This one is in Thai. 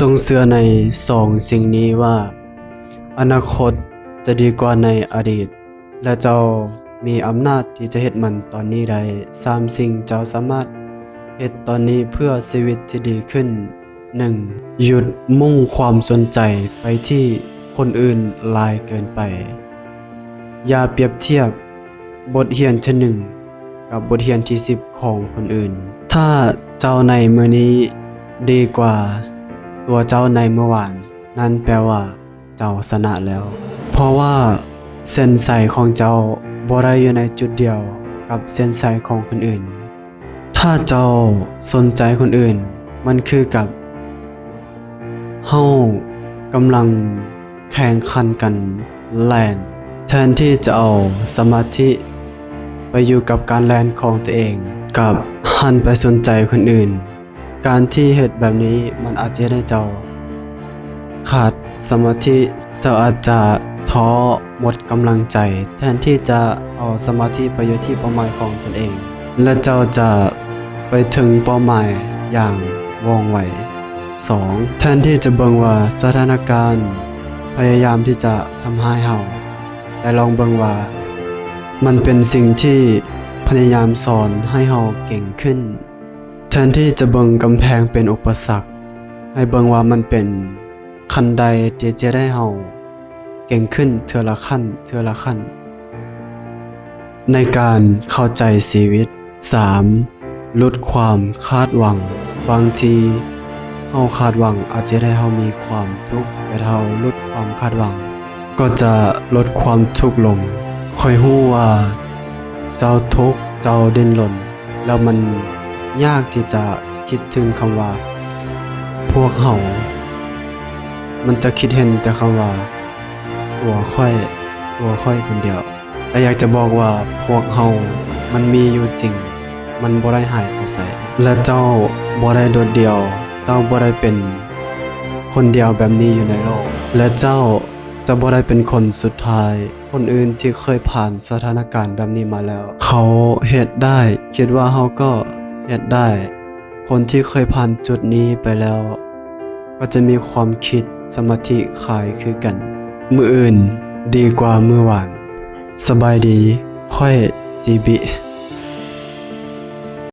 จงเชื่อในสองสิ่งนี้ว่าอนาคตจะดีกว่าในอดีตและเจ้ามีอำนาจที่จะเฮ็ดมันตอนนี้ได้3สิ่งเจ้าสามารถเฮ็ดตอนนี้เพื่อชีวิตที่ดีขึ้น 1. หยุดมุ่งความสนใจไปที่คนอื่นหลายเกินไปอย่าเปรียบเทียบบทเรียนที่1กับบทเรียนที่10ของคนอื่นถ้าเจ้าในมื้อนี้ดีกว่าตัวเจ้าในเมื่อวานนั่นแปลว่าเจ้าชนะแล้วเพราะว่าเส้นชัยของเจ้าบ่ได้อยู่ในจุดเดียวกับเส้นชัยของคนอื่นถ้าเจ้าสนใจคนอื่นมันคือกับเฮากำลังแข่งขันกันแล่นแทนที่จะเอาสมาธิไปอยู่กับการแล่นของตัวเองกับหันไปสนใจคนอื่นการที่เฮ็ดแบบนี้มันอาจจะได้เจ้าขาดสมาธิเจ้าอาจจะท้อหมดกำลังใจแทนที่จะเอาสมาธิไปอยู่ที่เป้าหมายของตนเองและเจ้าจะไปถึงเป้าหมายอย่างว่องไว 2. แทนที่จะเบิ่งว่าสถานการณ์พยายามที่จะทำให้เฮาแต่ลองเบิ่งว่ามันเป็นสิ่งที่พยายามสอนให้เฮาเก่งขึ้นแทนที่จะเบิ่งกำแพงเป็นอุปสรรคให้เบิ่งว่ามันเป็นขั้นใดที่จะได้เฮาเก่งขึ้นเทื่อละขั้นในการเข้าใจชีวิต 3. ลดความคาดหวังบางทีเฮาคาดหวังอาจจะได้เฮามีความทุกข์แต่เฮาลดความคาดหวังก็จะลดความทุกข์ลงค่อยฮู้ว่าเจ้าทุกข์เจ้าเด่นหล่นแล้วมันยากที่จะคิดถึงคำว่าพวกเฮามันจะคิดเห็นแต่คำว่าตัวค่อยคนเดียวแต่อยากจะบอกว่าพวกเฮามันมีอยู่จริงมันบ่ได้หายไปไสและเจ้าบ่ได้โดดเดี่ยวเจ้าบ่ได้เป็นคนเดียวแบบนี้อยู่ในโลกและเจ้าจะบ่ได้เป็นคนสุดท้ายคนอื่นที่เคยผ่านสถานการณ์แบบนี้มาแล้วเขาเฮ็ดได้คิดว่าเฮาก็เฮ็ดได้คนที่เคยผ่านจุดนี้ไปแล้วก็จะมีความคิดสมาธิคล้ายคือกันมื้ออื่นดีกว่ามื้อวานสบายดีค่อยจีบิ